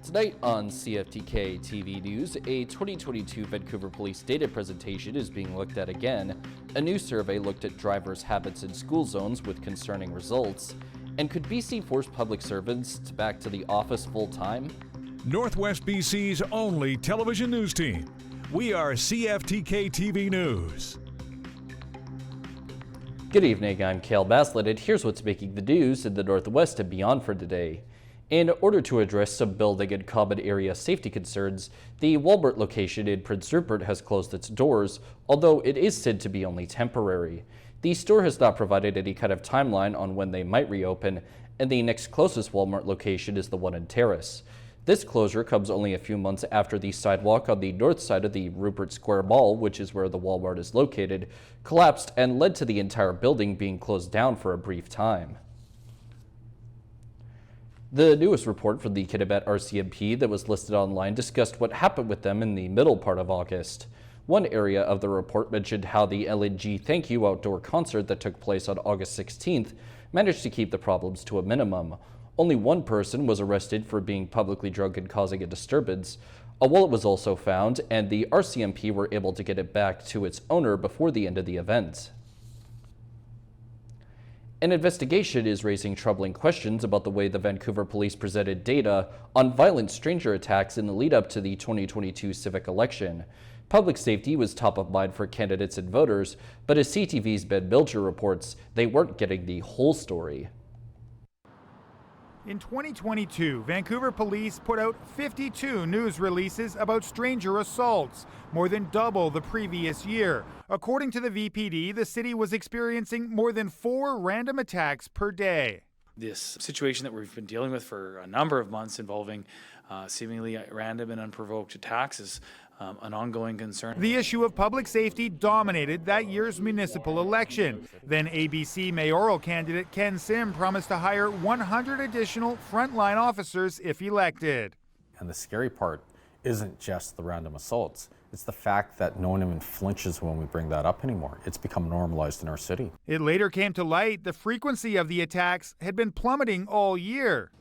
Tonight on CFTK-TV News, a 2022 Vancouver Police data presentation is being looked at again. A new survey looked at drivers' habits in school zones with concerning results. And could BC force public servants back to the office full-time? Northwest BC's only television news team. We are CFTK-TV News. Good evening, I'm Cael Maslin, and here's what's making the news in the Northwest and beyond for today. In order to address some building and common area safety concerns, the Walmart location in Prince Rupert has closed its doors, although it is said to be only temporary. The store has not provided any kind of timeline on when they might reopen, and the next closest Walmart location is the one in Terrace. This closure comes only a few months after the sidewalk on the north side of the Rupert Square Mall, which is where the Walmart is located, collapsed and led to the entire building being closed down for a brief time. The newest report from the Kitimat RCMP that was listed online discussed what happened with them in the middle part of August. One area of the report mentioned how the LNG Thank You outdoor concert that took place on August 16th managed to keep the problems to a minimum. Only one person was arrested for being publicly drunk and causing a disturbance. A wallet was also found, and the RCMP were able to get it back to its owner before the end of the event. An investigation is raising troubling questions about the way the Vancouver police presented data on violent stranger attacks in the lead-up to the 2022 civic election. Public safety was top of mind for candidates and voters, but as CTV's Ben Milcher reports, they weren't getting the whole story. In 2022, Vancouver police put out 52 news releases about stranger assaults, more than double the previous year. According to the VPD, the city was experiencing more than 4 random attacks per day. This situation that we've been dealing with for a number of months involving seemingly random and unprovoked attacks is an ongoing concern. The issue of public safety dominated that year's municipal election. Then ABC mayoral candidate Ken Sim promised to hire 100 additional frontline officers if elected. And the scary part isn't just the random assaults. It's the fact that no one even flinches when we bring that up anymore. It's become normalized in our city. It later came to light the frequency of the attacks had been plummeting all year.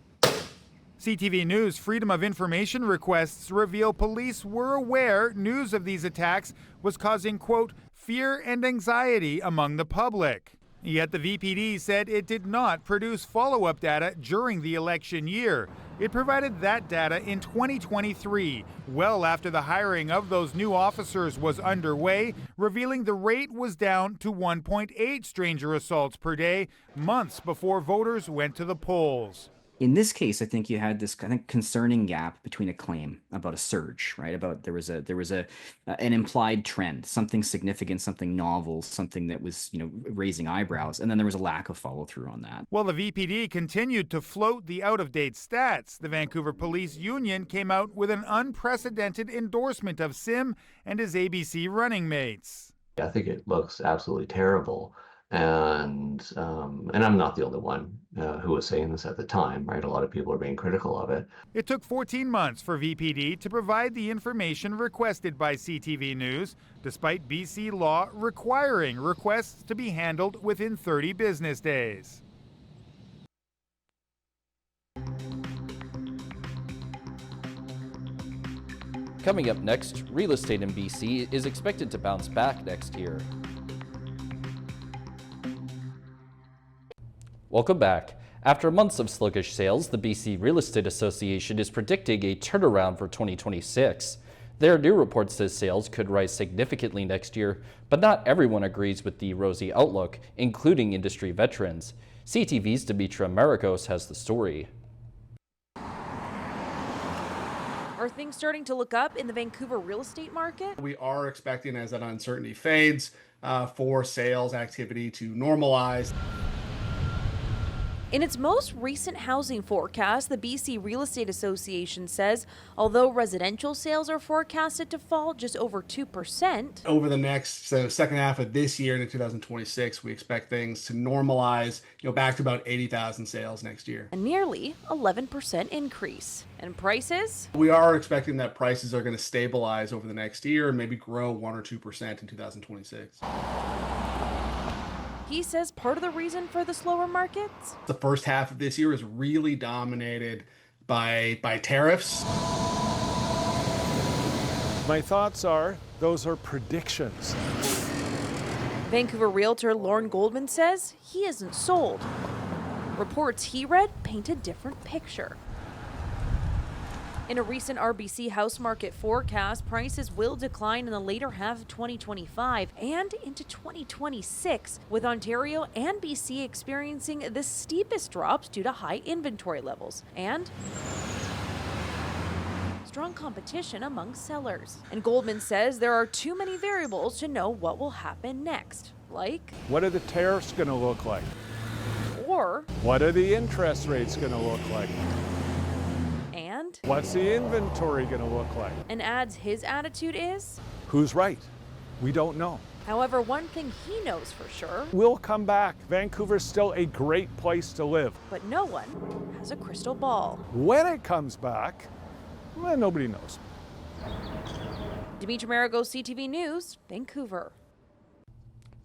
CTV News Freedom of Information requests reveal police were aware news of these attacks was causing, quote, fear and anxiety among the public. Yet the VPD said it did not produce follow-up data during the election year. It provided that data in 2023, well after the hiring of those new officers was underway, revealing the rate was down to 1.8 stranger assaults per day, months before voters went to the polls. In this case, I think you had this kind of concerning gap between a claim about a surge, right? About there was an implied trend, something significant, something novel, something that was, raising eyebrows, and then there was a lack of follow through on that. Well, the VPD continued to float the out-of-date stats. The Vancouver Police Union came out with an unprecedented endorsement of Sim and his ABC running mates. I think it looks absolutely terrible. And I'm not the only one who was saying this at the time, right? A lot of people are being critical of it. It took 14 months for VPD to provide the information requested by CTV News, despite BC law requiring requests to be handled within 30 business days. Coming up next, real estate in BC is expected to bounce back next year. Welcome back. After months of sluggish sales, the BC Real Estate Association is predicting a turnaround for 2026. Their new report says sales could rise significantly next year, but not everyone agrees with the rosy outlook, including industry veterans. CTV's Dimitra Maragos has the story. Are things starting to look up in the Vancouver real estate market? We are expecting, as that uncertainty fades, for sales activity to normalize. In its most recent housing forecast, the BC Real Estate Association says although residential sales are forecasted to fall just over 2%. Over the next second half of this year into 2026, we expect things to normalize, back to about 80,000 sales next year. A nearly 11% increase. And prices? We are expecting that prices are going to stabilize over the next year and maybe grow 1 or 2% in 2026. He says part of the reason for the slower markets? The first half of this year is really dominated by tariffs. My thoughts are, those are predictions. Vancouver realtor Lauren Goldman says he isn't sold. Reports he read paint a different picture. In a recent RBC house market forecast, prices will decline in the later half of 2025 and into 2026, with Ontario and BC experiencing the steepest drops due to high inventory levels and strong competition among sellers. And Goldman says there are too many variables to know what will happen next, like What are the tariffs going to look like? or What are the interest rates going to look like? and, What's the inventory going to look like? and adds his attitude is, Who's right? We don't know. however, one thing he knows for sure, We'll come back. Vancouver's still a great place to live. but no one has a crystal ball. When it comes back, well, nobody knows. Dimitri Marigo, CTV News, Vancouver.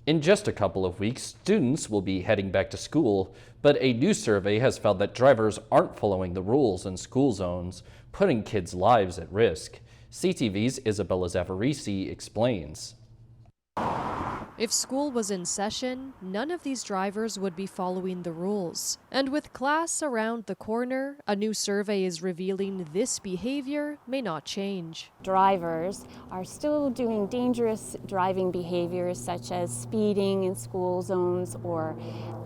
In just a couple of weeks, students will be heading back to school, but a new survey has found that drivers aren't following the rules in school zones, putting kids' lives at risk. CTV's Isabella Zavarisi explains. If school was in session, none of these drivers would be following the rules. And with class around the corner, a new survey is revealing this behavior may not change. Drivers are still doing dangerous driving behaviors such as speeding in school zones or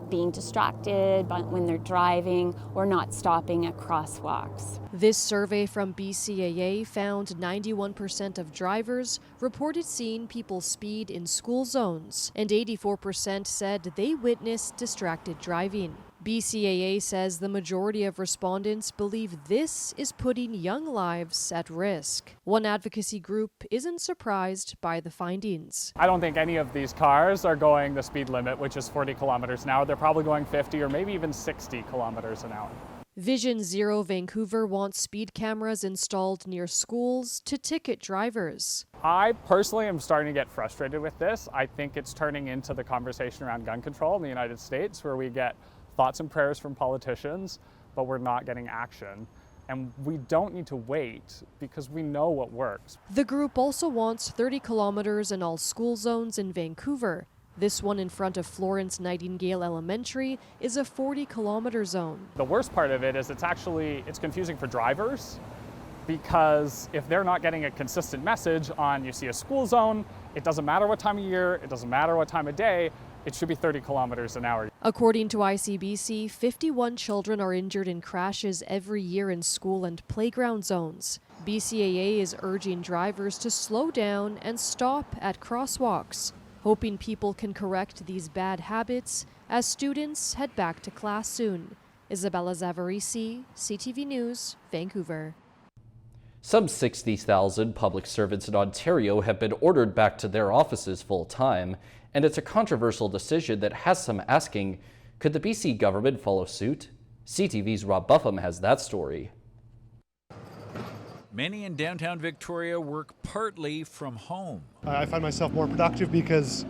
being distracted when they're driving or not stopping at crosswalks. This survey from BCAA found 91% of drivers reported seeing people speed in school zones, and 84% said they witnessed distracted driving. BCAA says the majority of respondents believe this is putting young lives at risk. One advocacy group isn't surprised by the findings. I don't think any of these cars are going the speed limit, which is 40 kilometers an hour. They're probably going 50 or maybe even 60 kilometers an hour. Vision Zero Vancouver wants speed cameras installed near schools to ticket drivers. I personally am starting to get frustrated with this. I think it's turning into the conversation around gun control in the United States, where we get thoughts and prayers from politicians, but we're not getting action. And we don't need to wait because we know what works. The group also wants 30 kilometers in all school zones in Vancouver. This one in front of Florence Nightingale Elementary is a 40-kilometer zone. The worst part of it is it's confusing for drivers, because if they're not getting a consistent message on, you see a school zone, it doesn't matter what time of year, it doesn't matter what time of day, it should be 30 kilometers an hour. According to ICBC, 51 children are injured in crashes every year in school and playground zones. BCAA is urging drivers to slow down and stop at crosswalks, hoping people can correct these bad habits as students head back to class soon. Isabella Zavarisi, CTV News, Vancouver. Some 60,000 public servants in Ontario have been ordered back to their offices full-time, and it's a controversial decision that has some asking, could the BC government follow suit? CTV's Rob Buffum has that story. Many in downtown Victoria work partly from home. I find myself more productive because,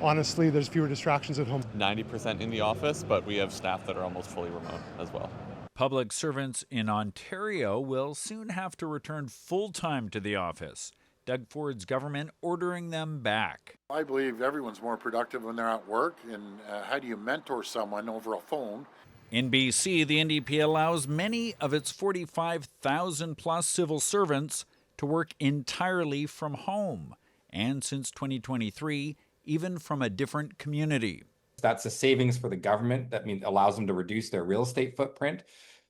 honestly, there's fewer distractions at home. 90% in the office, but we have staff that are almost fully remote as well. Public servants in Ontario will soon have to return full-time to the office. Doug Ford's government ordering them back. I believe everyone's more productive when they're at work, and how do you mentor someone over a phone? In BC, the NDP allows many of its 45,000 plus civil servants to work entirely from home, and since 2023, even from a different community. That's a savings for the government. That means allows them to reduce their real estate footprint.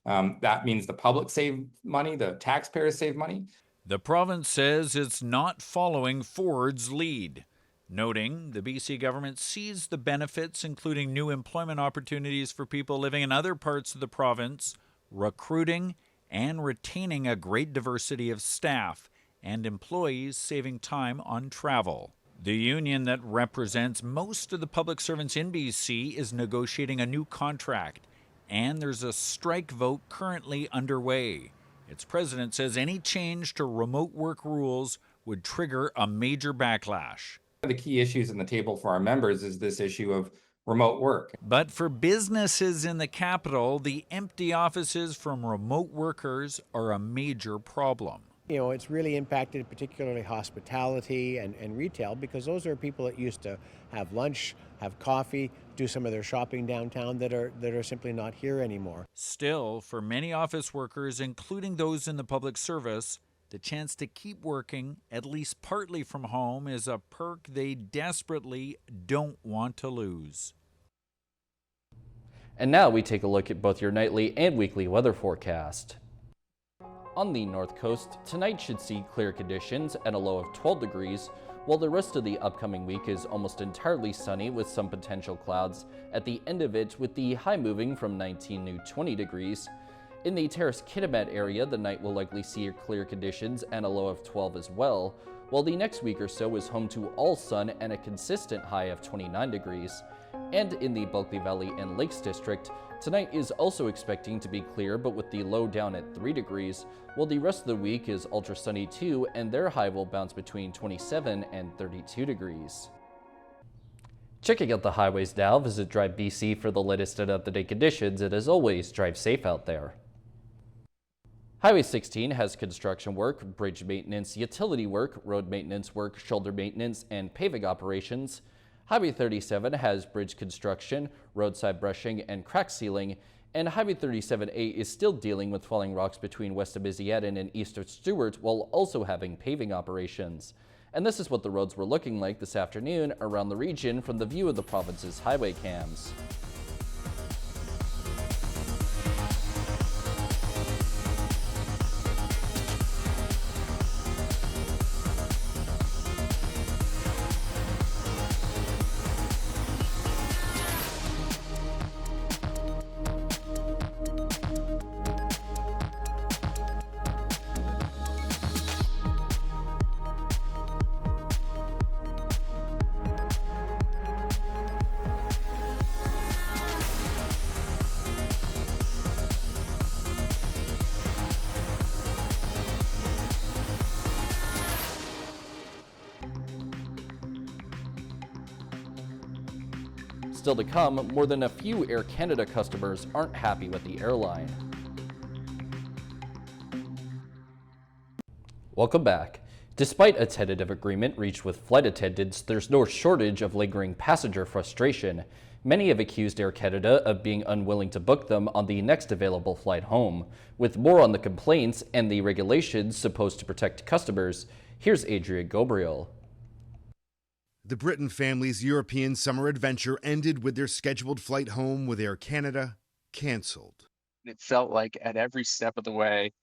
That means the public save money, the taxpayers save money. The province says it's not following Ford's lead, noting the BC government sees the benefits, including new employment opportunities for people living in other parts of the province, recruiting and retaining a great diversity of staff, and employees saving time on travel. The union that represents most of the public servants in BC is negotiating a new contract, and there's a strike vote currently underway. Its president says any change to remote work rules would trigger a major backlash. One of the key issues on the table for our members is this issue of remote work. But for businesses in the capital, the empty offices from remote workers are a major problem. You know, it's really impacted particularly hospitality and retail, because those are people that used to have lunch, have coffee, do some of their shopping downtown that are simply not here anymore. Still, for many office workers, including those in the public service, the chance to keep working, at least partly from home, is a perk they desperately don't want to lose. And now we take a look at both your nightly and weekly weather forecast. On the north coast, tonight should see clear conditions and a low of 12 degrees, while the rest of the upcoming week is almost entirely sunny with some potential clouds at the end of it, with the high moving from 19 to 20 degrees. In the Terrace-Kitimat area, the night will likely see clear conditions and a low of 12 as well, while the next week or so is home to all sun and a consistent high of 29 degrees. And in the Bulkley Valley and Lakes District, tonight is also expecting to be clear, but with the low down at 3 degrees, while the rest of the week is ultra sunny too, and their high will bounce between 27 and 32 degrees. Checking out the highways now, visit Drive BC for the latest and up-to-date conditions, and as always, drive safe out there. Highway 16 has construction work, bridge maintenance, utility work, road maintenance work, shoulder maintenance, and paving operations. Highway 37 has bridge construction, roadside brushing, and crack sealing, and Highway 37A is still dealing with falling rocks between west of Isietten and east of Stewart, while also having paving operations. And this is what the roads were looking like this afternoon around the region from the view of the province's highway cams. Still to come, more than a few Air Canada customers aren't happy with the airline. Welcome back. Despite a tentative agreement reached with flight attendants, there's no shortage of lingering passenger frustration. Many have accused Air Canada of being unwilling to book them on the next available flight home. With more on the complaints and the regulations supposed to protect customers, here's Adria Gobriel. The Britton family's European summer adventure ended with their scheduled flight home with Air Canada cancelled. It felt like at every step of the way,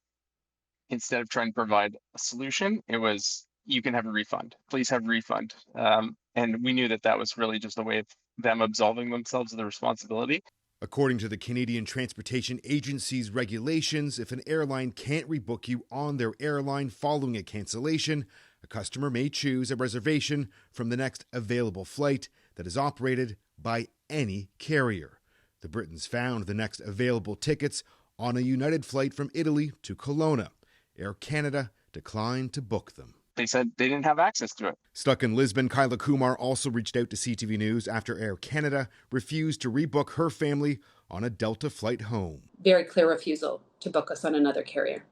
instead of trying to provide a solution, it was, you can have a refund. Please have a refund. And we knew that that was really just a way of them absolving themselves of the responsibility. According to the Canadian Transportation Agency's regulations, if an airline can't rebook you on their airline following a cancellation, a customer may choose a reservation from the next available flight that is operated by any carrier. The Britons found the next available tickets on a United flight from Italy to Kelowna. Air Canada declined to book them. They said they didn't have access to it. Stuck in Lisbon, Kyla Kumar also reached out to CTV News after Air Canada refused to rebook her family on a Delta flight home. Very clear refusal to book us on another carrier.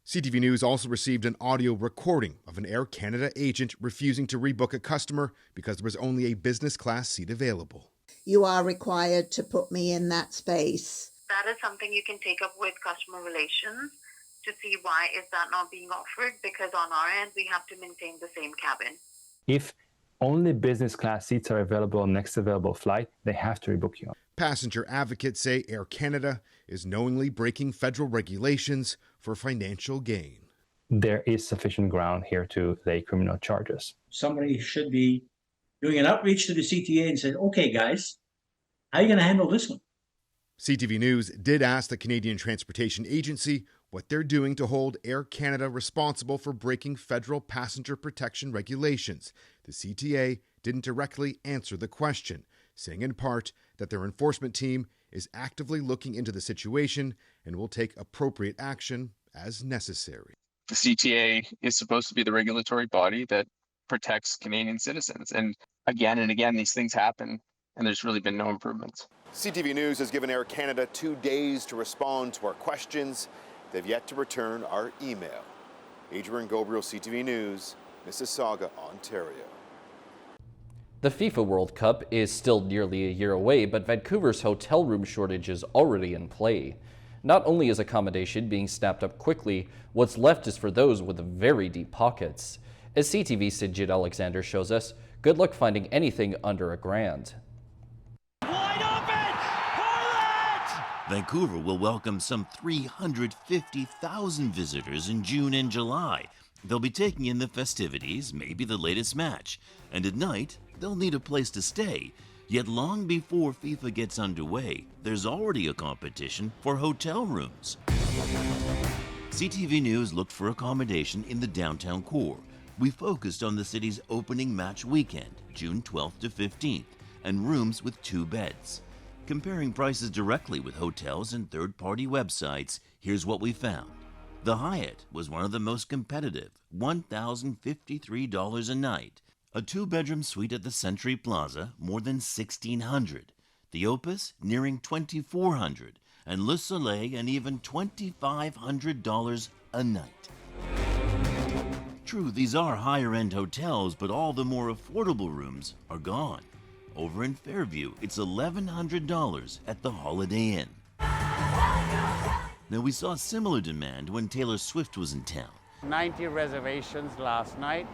CTV News also received an audio recording of an Air Canada agent refusing to rebook a customer because there was only a business class seat available. You are required to put me in that space. That is something you can take up with customer relations to see why is that not being offered, because on our end we have to maintain the same cabin. If only business class seats are available on next available flight, they have to rebook you. Passenger advocates say Air Canada is knowingly breaking federal regulations for financial gain. There is sufficient ground here to lay criminal charges. Somebody should be doing an outreach to the CTA and saying, okay, guys, how are you going to handle this one? CTV News did ask the Canadian Transportation Agency what they're doing to hold Air Canada responsible for breaking federal passenger protection regulations. The CTA didn't directly answer the question, saying in part that their enforcement team is actively looking into the situation and will take appropriate action as necessary. The CTA is supposed to be the regulatory body that protects Canadian citizens. And again, these things happen. and there's really been no improvements. CTV News has given Air Canada 2 days to respond to our questions. They've yet to return our email. Adrian Gabriel, CTV News, Mississauga, Ontario. The FIFA World Cup is still nearly a year away, but Vancouver's hotel room shortage is already in play. Not only is accommodation being snapped up quickly, what's left is for those with very deep pockets. As CTV's Sid Alexander shows us, good luck finding anything under $1,000. Vancouver will welcome some 350,000 visitors in June and July. They'll be taking in the festivities, maybe the latest match, and at night, they'll need a place to stay. Yet long before FIFA gets underway, there's already a competition for hotel rooms. CTV News looked for accommodation in the downtown core. We focused on the city's opening match weekend, June 12th to 15th, and rooms with 2 beds. Comparing prices directly with hotels and third-party websites, here's what we found. The Hyatt was one of the most competitive, $1,053 a night. A 2-bedroom suite at the Century Plaza, more than $1,600. The Opus, nearing $2,400. And Le Soleil, an even $2,500 a night. True, these are higher-end hotels, but all the more affordable rooms are gone. Over in Fairview, it's $1,100 at the Holiday Inn. Now, we saw similar demand when Taylor Swift was in town. 90 reservations last night,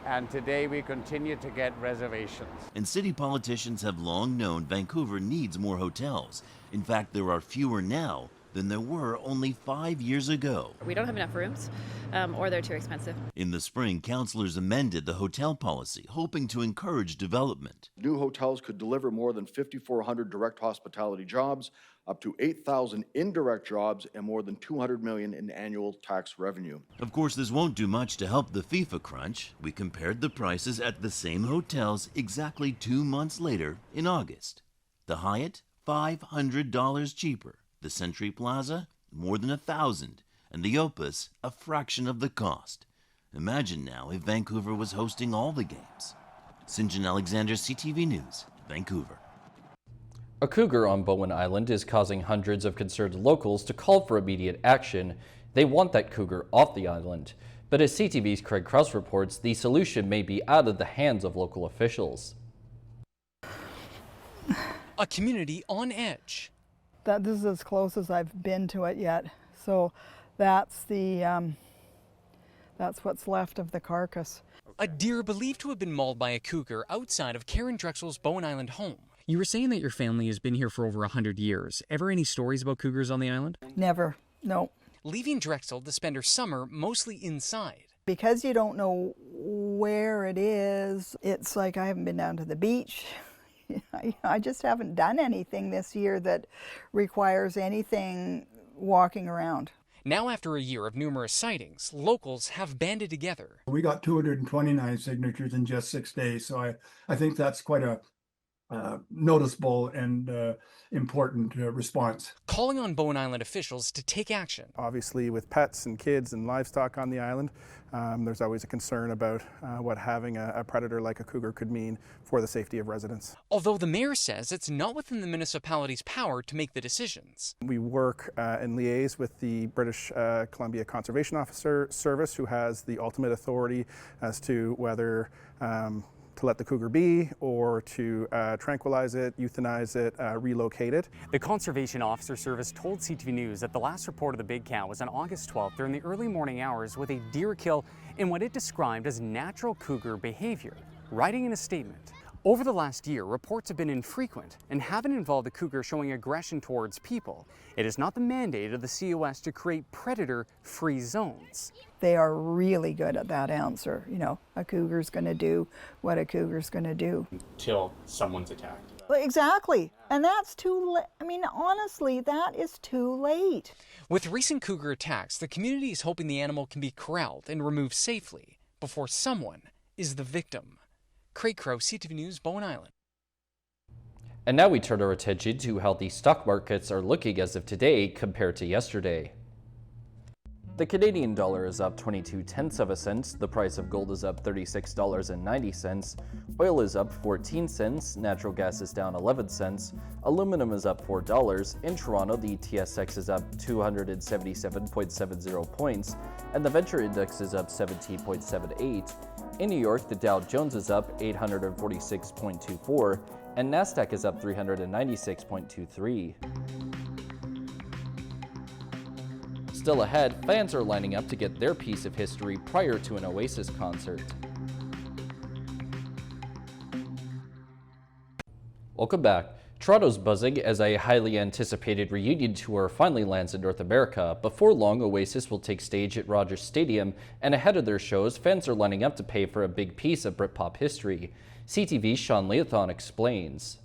and today we continue to get reservations. And city politicians have long known Vancouver needs more hotels. In fact, there are fewer now than there were only 5 years ago. We don't have enough rooms, or they're too expensive. In the spring, councillors amended the hotel policy, hoping to encourage development. New hotels could deliver more than 5,400 direct hospitality jobs, up to 8,000 indirect jobs, and more than $200 million in annual tax revenue. Of course, this won't do much to help the FIFA crunch. We compared the prices at the same hotels exactly 2 months later in August. The Hyatt, $500 cheaper. The Century Plaza, more than $1,000, and the Opus, a fraction of the cost. Imagine now if Vancouver was hosting all the games. St. Alexander, CTV News, Vancouver. A cougar on Bowen Island is causing hundreds of concerned locals to call for immediate action. They want that cougar off the island. But as CTV's Craig Krause reports, the solution may be out of the hands of local officials. A community on edge. This is as close as I've been to it yet. So that's what's left of the carcass. A deer believed to have been mauled by a cougar outside of Karen Drexel's Bowen Island home. You were saying that your family has been here for over 100 years. Ever any stories about cougars on the island? Never, no. Leaving Drexel to spend her summer mostly inside. Because you don't know where it is, it's like I haven't been down to the beach. I just haven't done anything this year that requires anything walking around. Now, after a year of numerous sightings, locals have banded together. We got 229 signatures in just 6 days, so I think that's quite a noticeable and important response. Calling on Bowen Island officials to take action. Obviously, with pets and kids and livestock on the island, there's always a concern about what having a predator like a cougar could mean for the safety of residents. Although the mayor says it's not within the municipality's power to make the decisions. We work and liaise with the British Columbia Conservation Officer Service, who has the ultimate authority as to whether to let the cougar be or to tranquilize it, euthanize it, relocate it. The Conservation Officer Service told CTV News that the last report of the big cow was on August 12th during the early morning hours with a deer kill in what it described as natural cougar behavior. Writing in a statement, over the last year, reports have been infrequent and haven't involved the cougar showing aggression towards people. It is not the mandate of the COS to create predator-free zones. They are really good at that answer. You know, a cougar's going to do what a cougar's going to do. Until someone's attacked. Exactly. And that's too late. I mean, honestly, that is too late. With recent cougar attacks, the community is hoping the animal can be corralled and removed safely before someone is the victim. Craig Krause, CTV News, Bowen Island. And now we turn our attention to how the stock markets are looking as of today compared to yesterday. The Canadian dollar is up 22/10 of a cent, the price of gold is up $36.90, oil is up 14 cents, natural gas is down 11 cents, aluminum is up $4, in Toronto the TSX is up 277.70 points, and the Venture Index is up 17.78. In New York, the Dow Jones is up 846.24, and NASDAQ is up 396.23. Still ahead, fans are lining up to get their piece of history prior to an Oasis concert. Welcome back. Toronto's buzzing as a highly anticipated reunion tour finally lands in North America. Before long, Oasis will take stage at Rogers Stadium, and ahead of their shows, fans are lining up to pay for a big piece of Britpop history. CTV's Sean Leathon explains.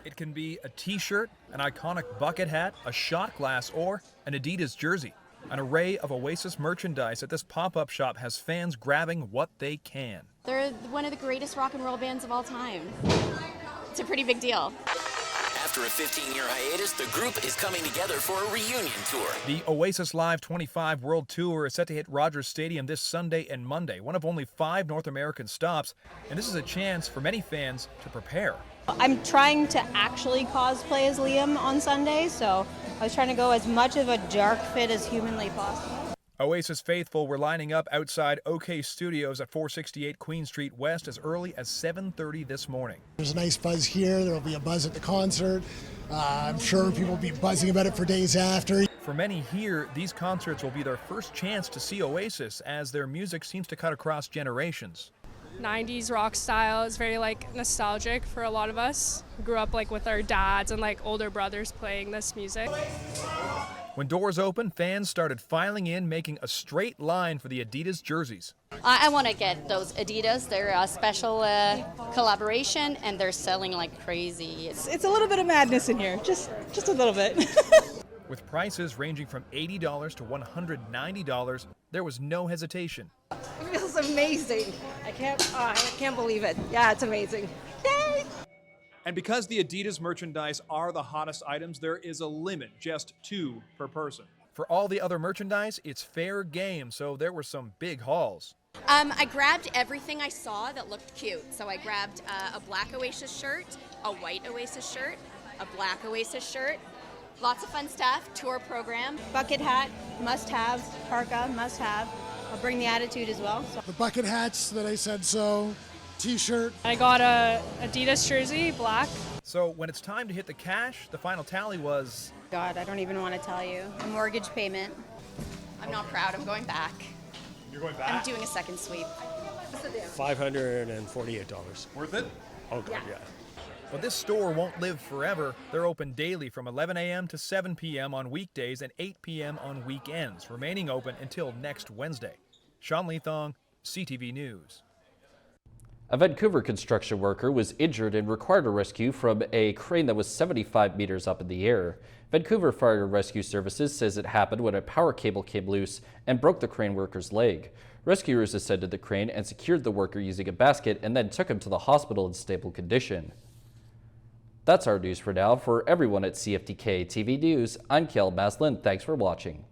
It can be a t-shirt, an iconic bucket hat, a shot glass, or an Adidas jersey. An array of Oasis merchandise at this pop-up shop has fans grabbing what they can. They're one of the greatest rock and roll bands of all time. It's a pretty big deal. After a 15-year hiatus, the group is coming together for a reunion tour. The Oasis Live 25 World Tour is set to hit Rogers Stadium this Sunday and Monday, one of only 5 North American stops, and this is a chance for many fans to prepare. I'm trying to actually cosplay as Liam on Sunday, so I was trying to go as much of a dark fit as humanly possible. Oasis faithful were lining up outside OK Studios at 468 Queen Street West as early as 7:30 this morning. There's a nice buzz here. There will be a buzz at the concert. I'm sure people will be buzzing about it for days after. For many here, these concerts will be their first chance to see Oasis, as their music seems to cut across generations. 90s rock style is very nostalgic for a lot of us. We grew up with our dads and older brothers playing this music. When doors opened, fans started filing in, making a straight line for the Adidas jerseys. I want to get those Adidas. They're a special collaboration, and they're selling like crazy. It's a little bit of madness in here, just a little bit. With prices ranging from $80 to $190, there was no hesitation. It feels amazing. I can't believe it. Yeah, it's amazing. Yay! And because the Adidas merchandise are the hottest items, there is a limit, just 2 per person. For all the other merchandise, it's fair game, so there were some big hauls. I grabbed everything I saw that looked cute. So I grabbed a black Oasis shirt, a white Oasis shirt, a black Oasis shirt. Lots of fun stuff, tour program. Bucket hat, must have. Parka, must have. I'll bring the attitude as well. The bucket hats that I said so. T-shirt. I got a Adidas jersey, black. So when it's time to hit the cash, the final tally was... God, I don't even want to tell you. A mortgage payment. I'm not proud, I'm going back. You're going back? I'm doing a second sweep. $548. Worth it? Oh, God, yeah. But this store won't live forever. They're open daily from 11 a.m. to 7 p.m. on weekdays and 8 p.m. on weekends, remaining open until next Wednesday. Sean Leathong, CTV News. A Vancouver construction worker was injured and required a rescue from a crane that was 75 meters up in the air. Vancouver Fire and Rescue Services says it happened when a power cable came loose and broke the crane worker's leg. Rescuers ascended the crane and secured the worker using a basket and then took him to the hospital in stable condition. That's our news for now. For everyone at CFTK-TV News, I'm Cael Maslin. Thanks for watching.